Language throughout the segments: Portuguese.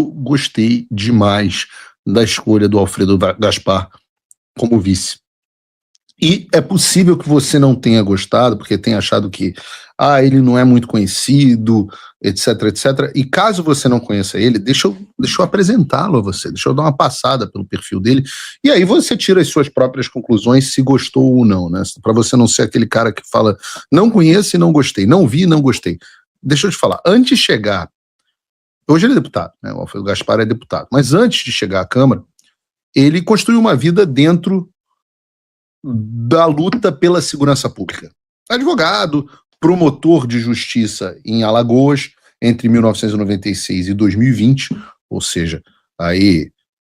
Gostei demais da escolha do Alfredo Gaspar como vice. E é possível que você não tenha gostado, porque tenha achado que ele não é muito conhecido, etc, etc. E caso você não conheça ele, deixa eu apresentá-lo a você, deixa eu dar uma passada pelo perfil dele, e aí você tira as suas próprias conclusões se gostou ou não, né? Para você não ser aquele cara que fala, não conheço e não gostei, não vi e não gostei. Deixa eu te falar, antes de chegar, hoje ele é deputado, né? O Alfredo Gaspar é deputado, mas antes de chegar à Câmara, ele construiu uma vida dentro da luta pela segurança pública. Advogado, promotor de justiça em Alagoas, entre 1996 e 2020, ou seja, aí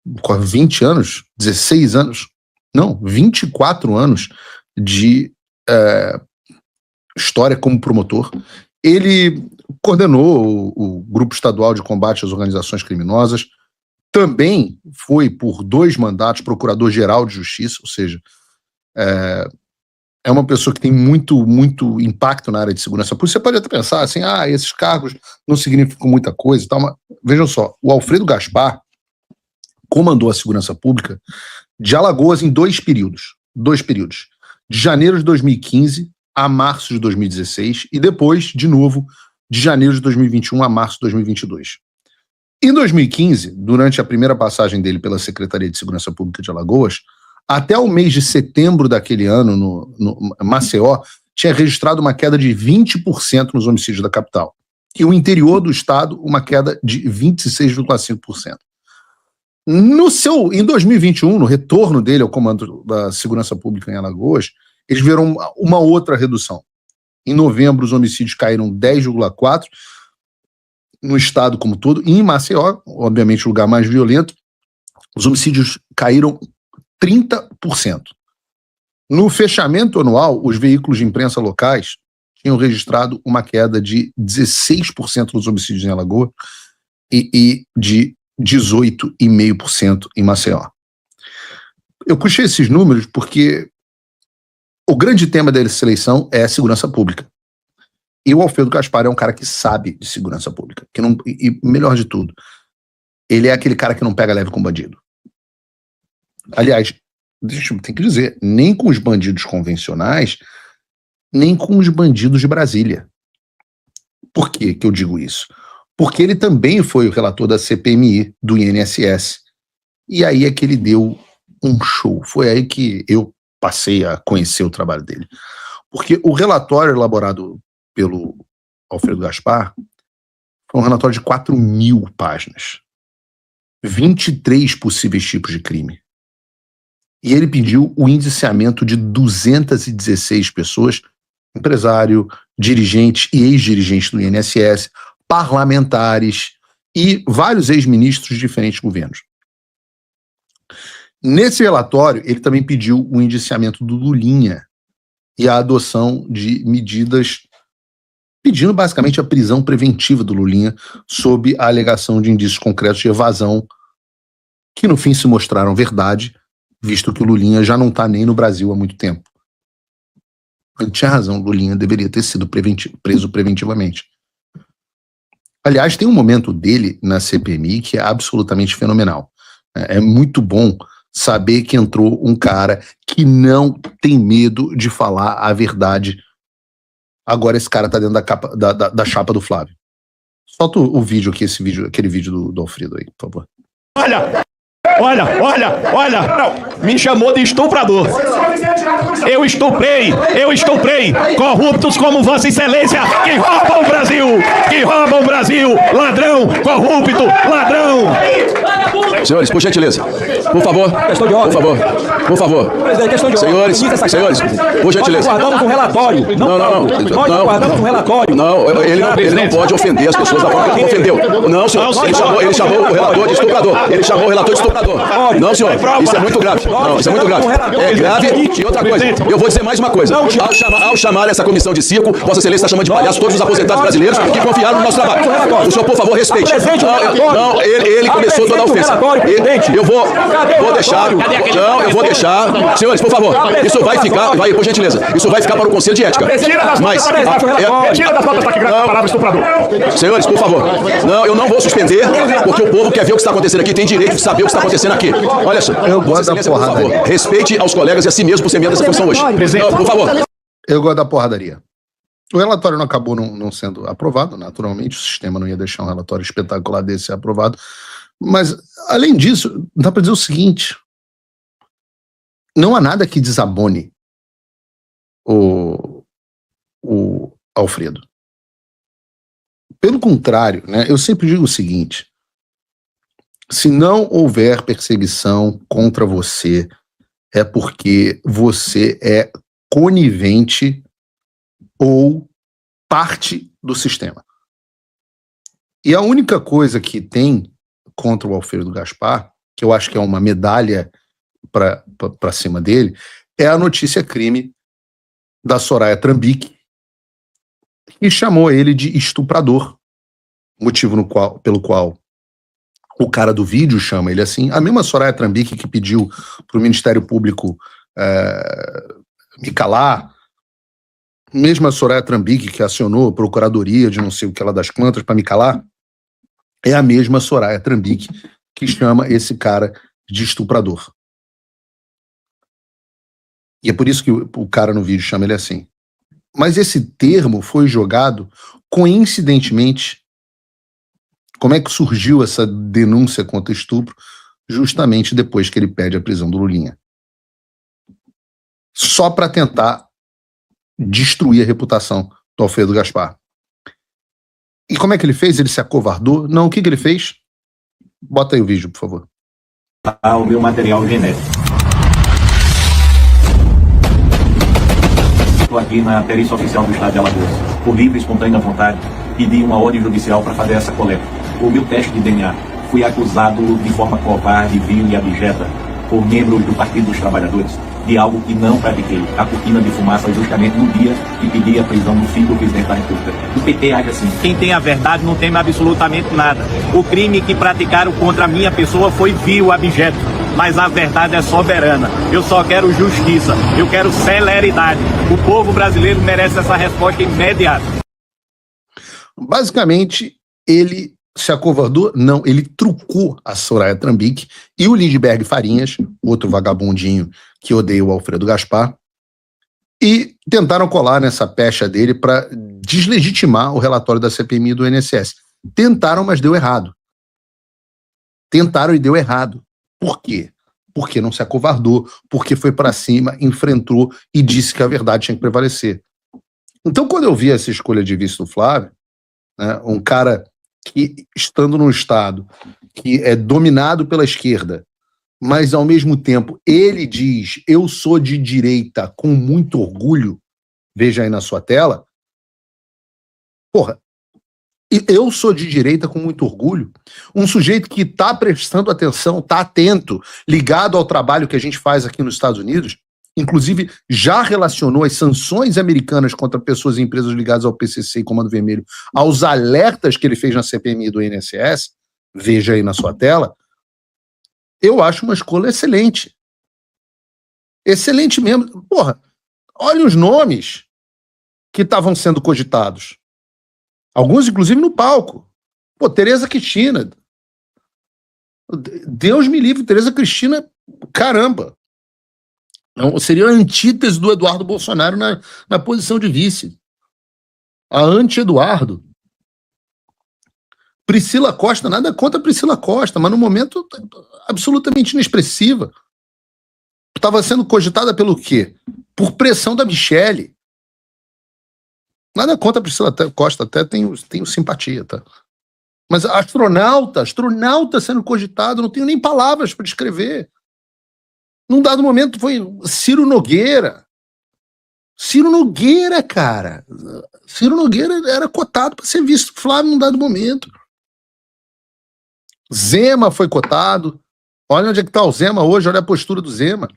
20 anos, 16 anos, não, 24 anos de história como promotor. Ele coordenou o Grupo Estadual de Combate às Organizações Criminosas, também foi por 2 mandatos procurador-geral de justiça, ou seja, é uma pessoa que tem muito impacto na área de segurança pública. Você pode até pensar assim, esses cargos não significam muita coisa e tal, mas vejam só, o Alfredo Gaspar comandou a segurança pública de Alagoas em 2 períodos, de janeiro de 2015 a março de 2016 e depois, de novo, de janeiro de 2021 a março de 2022. Em 2015, durante a primeira passagem dele pela Secretaria de Segurança Pública de Alagoas, até o mês de setembro daquele ano, no Maceió, tinha registrado uma queda de 20% nos homicídios da capital. E o interior do estado, uma queda de 26,5%. Em 2021, no retorno dele ao comando da segurança pública em Alagoas, eles viram uma outra redução. Em novembro, os homicídios caíram 10,4% no estado como todo, e em Maceió, obviamente o lugar mais violento, os homicídios caíram 30%. No fechamento anual, os veículos de imprensa locais tinham registrado uma queda de 16% nos homicídios em Alagoas e de 18,5% em Maceió. Eu puxei esses números porque o grande tema dessa eleição é a segurança pública. E o Alfredo Gaspar é um cara que sabe de segurança pública. E melhor de tudo, ele é aquele cara que não pega leve com bandido. Aliás, tem que dizer, nem com os bandidos convencionais, nem com os bandidos de Brasília. Por que eu digo isso? Porque ele também foi o relator da CPMI, do INSS. E aí é que ele deu um show. Foi aí que eu passei a conhecer o trabalho dele. Porque o relatório elaborado pelo Alfredo Gaspar foi um relatório de 4.000 páginas. 23 possíveis tipos de crime. E ele pediu o indiciamento de 216 pessoas, empresário, dirigente e ex-dirigente do INSS, parlamentares e vários ex-ministros de diferentes governos. Nesse relatório, ele também pediu o indiciamento do Lulinha e a adoção de medidas pedindo basicamente a prisão preventiva do Lulinha sob a alegação de indícios concretos de evasão que no fim se mostraram verdade, visto que o Lulinha já não está nem no Brasil há muito tempo. Ele tinha razão, o Lulinha deveria ter sido preso preventivamente. Aliás, tem um momento dele na CPMI que é absolutamente fenomenal. É muito bom saber que entrou um cara que não tem medo de falar a verdade. Agora esse cara tá dentro da chapa do Flávio. Solta o vídeo aqui, aquele vídeo do Alfredo aí, por favor. Olha, me chamou de estuprador. Eu estuprei corruptos como Vossa Excelência, que roubam o Brasil, ladrão, corrupto, ladrão. Senhores, por gentileza, por favor, questão de ordem, por favor, presidente, questão de ordem. Senhores, por gentileza. Nós aguardamos um relatório. Nós aguardamos um relatório. Não, ele não pode ofender as pessoas da forma que ele ofendeu. Não, senhor, ele chamou o relator de estuprador. Não, senhor, isso é muito grave. Não, isso é muito grave. É grave. E outra coisa, eu vou dizer mais uma coisa. Ao chamar essa comissão de circo, Vossa Excelência está chamando de palhaço todos os aposentados brasileiros que confiaram no nosso trabalho. O senhor, por favor, respeite. Não, ele começou toda a ofensa. Eu vou... Vou deixar. Não, eu vou deixar. Senhores, por favor, isso vai ficar, por gentileza, isso vai ficar para o Conselho de Ética. Mas Tira das notas taquigráficas a palavra estuprador. Senhores, por favor. Não, eu não vou suspender, porque o povo quer ver o que está acontecendo aqui, tem direito de saber o que está acontecendo aqui. Olha só. Eu gosto da porradaria. Respeite aos colegas e a si mesmo por ser membro dessa comissão hoje. Não, por favor. Eu gosto da porradaria. O relatório não acabou não sendo aprovado, naturalmente, o sistema não ia deixar um relatório espetacular desse ser aprovado. Mas, além disso, dá para dizer o seguinte: não há nada que desabone o Alfredo. Pelo contrário, né, eu sempre digo o seguinte: se não houver perseguição contra você, é porque você é conivente ou parte do sistema. E a única coisa que tem contra o Alfredo Gaspar, que eu acho que é uma medalha para cima dele, é a notícia crime da Soraya Trambique, que chamou ele de estuprador, motivo pelo qual o cara do vídeo chama ele assim. A mesma Soraya Trambique que pediu para o Ministério Público me calar, mesma Soraya Trambique que acionou a procuradoria de não sei o que lá das quantas para me calar, é a mesma Soraya Trambique que chama esse cara de estuprador. E é por isso que o cara no vídeo chama ele assim. Mas esse termo foi jogado coincidentemente. Como é que surgiu essa denúncia contra estupro? Justamente depois que ele pede a prisão do Lulinha. Só para tentar destruir a reputação do Alfredo Gaspar. E como é que ele fez? Ele se acovardou? Não, o que ele fez? Bota aí o vídeo, por favor. O meu material genético. Estou aqui na perícia oficial do Estado de Alagoas. Por livre e espontânea vontade, pedi uma ordem judicial para fazer essa coleta. O meu teste de DNA. Fui acusado de forma covarde, vil e abjeta por membros do Partido dos Trabalhadores de algo que não pratiquei. A cortina de fumaça justamente no dia que pedi a prisão do filho do presidente da República. O PT age assim. Quem tem a verdade não teme absolutamente nada. O crime que praticaram contra a minha pessoa foi vil, abjeto. Mas a verdade é soberana. Eu só quero justiça. Eu quero celeridade. O povo brasileiro merece essa resposta imediata. Basicamente, ele se acovardou? Não, ele trucou a Soraya Trambique e o Lindbergh Farinhas, outro vagabundinho que odeia o Alfredo Gaspar, e tentaram colar nessa pecha dele para deslegitimar o relatório da CPMI do INSS. Tentaram, mas deu errado. Tentaram e deu errado. Por quê? Porque não se acovardou, porque foi para cima, enfrentou e disse que a verdade tinha que prevalecer. Então, quando eu vi essa escolha de vice do Flávio, né, um cara que, estando num estado que é dominado pela esquerda, mas ao mesmo tempo ele diz: eu sou de direita com muito orgulho, veja aí na sua tela, porra, eu sou de direita com muito orgulho, um sujeito que está prestando atenção, está atento, ligado ao trabalho que a gente faz aqui nos Estados Unidos, inclusive já relacionou as sanções americanas contra pessoas e empresas ligadas ao PCC e Comando Vermelho aos alertas que ele fez na CPMI do INSS, veja aí na sua tela. Eu acho uma escolha excelente. Excelente mesmo. Porra, olha os nomes que estavam sendo cogitados. Alguns, inclusive, no palco. Pô, Tereza Cristina. Deus me livre, Tereza Cristina, caramba. Não, seria a antítese do Eduardo Bolsonaro na posição de vice. A anti-Eduardo. Priscila Costa, nada contra Priscila Costa, mas no momento absolutamente inexpressiva. Estava sendo cogitada pelo quê? Por pressão da Michele. Nada contra Priscila Costa, até tenho simpatia, tá? Mas astronauta sendo cogitado, não tenho nem palavras para descrever. Num dado momento foi Ciro Nogueira. Ciro Nogueira, cara. Ciro Nogueira era cotado para ser vice do Flávio num dado momento. Zema foi cotado. Olha onde é que está o Zema hoje, olha a postura do Zema.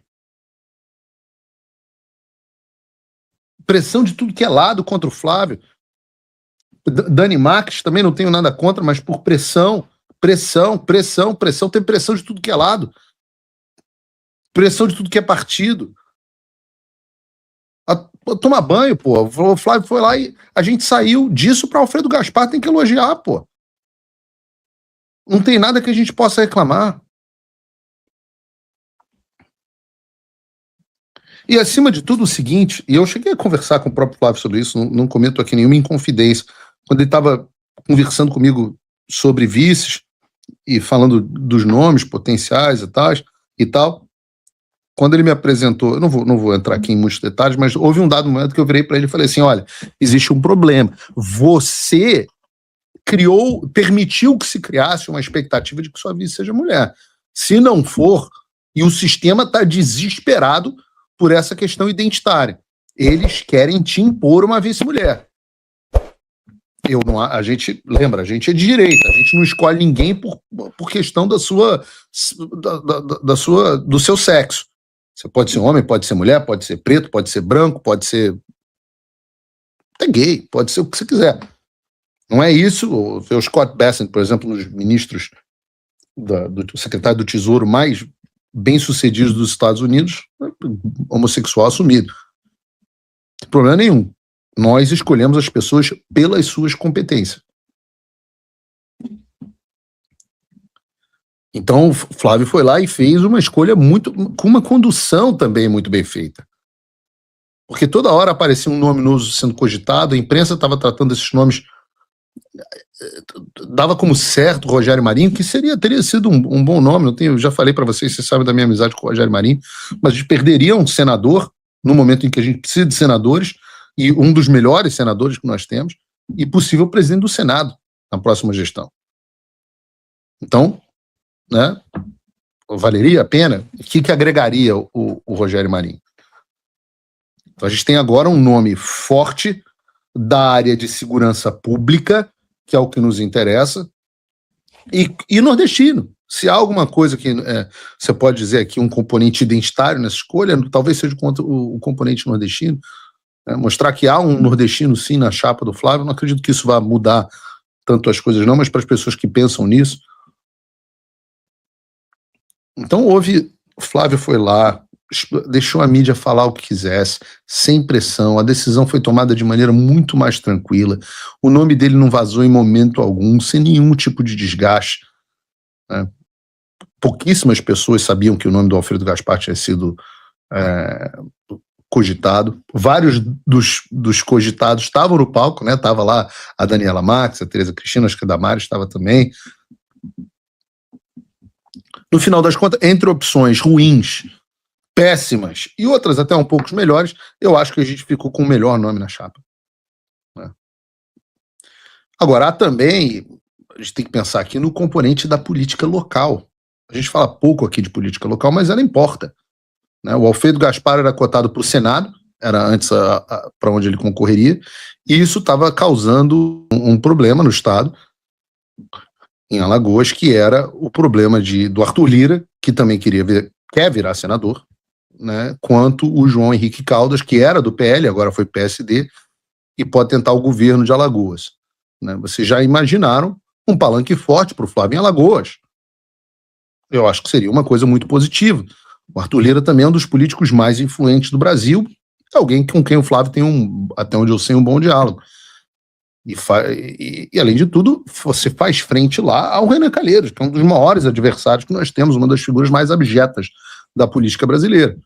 Pressão de tudo que é lado contra o Flávio. Dani Marques, também não tenho nada contra, mas por pressão, teve pressão de tudo que é lado. pressão de tudo que é partido. Tomar banho, pô. O Flávio foi lá e a gente saiu disso para Alfredo Gaspar, tem que elogiar, pô. Não tem nada que a gente possa reclamar. E acima de tudo o seguinte, e eu cheguei a conversar com o próprio Flávio sobre isso, não comento aqui nenhuma inconfidência, quando ele estava conversando comigo sobre vices e falando dos nomes potenciais e tal, quando ele me apresentou, eu não vou entrar aqui em muitos detalhes, mas houve um dado momento que eu virei para ele e falei assim, olha, existe um problema, você permitiu que se criasse uma expectativa de que sua vice seja mulher. Se não for, e o sistema está desesperado por essa questão identitária. Eles querem te impor uma vice-mulher. A gente é de direita, a gente não escolhe ninguém por questão do seu sexo. Você pode ser homem, pode ser mulher, pode ser preto, pode ser branco, pode ser até gay, pode ser o que você quiser. Não é isso. O Scott Bessent, por exemplo, um dos ministros do secretário do Tesouro mais bem-sucedidos dos Estados Unidos, homossexual assumido. Não tem problema nenhum. Nós escolhemos as pessoas pelas suas competências. Então, o Flávio foi lá e fez uma escolha com uma condução também muito bem feita. Porque toda hora aparecia um nome novo sendo cogitado, a imprensa estava tratando esses nomes, dava como certo o Rogério Marinho, que teria sido um bom nome. Eu já falei para vocês sabem da minha amizade com o Rogério Marinho, mas a gente perderia um senador no momento em que a gente precisa de senadores, e um dos melhores senadores que nós temos, e possível presidente do Senado na próxima gestão. Então, né, valeria a pena? O que agregaria o Rogério Marinho? Então a gente tem agora um nome forte da área de segurança pública, que é o que nos interessa, e nordestino. Se há alguma coisa que você pode dizer aqui, um componente identitário nessa escolha, talvez seja o componente nordestino. Mostrar que há um nordestino, sim, na chapa do Flávio. Não acredito que isso vá mudar tanto as coisas, não, mas para as pessoas que pensam nisso. Então, o Flávio foi lá, deixou a mídia falar o que quisesse, sem pressão, a decisão foi tomada de maneira muito mais tranquila, o nome dele não vazou em momento algum, sem nenhum tipo de desgaste. Pouquíssimas pessoas sabiam que o nome do Alfredo Gaspar tinha sido cogitado. Vários dos cogitados estavam no palco, né? Estava lá a Daniela Marques, a Tereza Cristina, acho que a Damares estava também. No final das contas, entre opções ruins, péssimas e outras até um pouco melhores, eu acho que a gente ficou com o melhor nome na chapa. Agora, há também, a gente tem que pensar aqui no componente da política local. A gente fala pouco aqui de política local, mas ela importa. O Alfredo Gaspar era cotado para o Senado, era antes para onde ele concorreria, e isso estava causando um problema no Estado, em Alagoas, que era o problema do Arthur Lira, que também quer virar senador, né, quanto o João Henrique Caldas, que era do PL, agora foi PSD, e pode tentar o governo de Alagoas. Vocês já imaginaram um palanque forte para o Flávio em Alagoas. Eu acho que seria uma coisa muito positiva. O Arthur Lira também é um dos políticos mais influentes do Brasil, é alguém com quem o Flávio tem até onde eu sei, um bom diálogo. E além de tudo, você faz frente lá ao Renan Calheiros, que é um dos maiores adversários que nós temos, uma das figuras mais abjetas da política brasileira.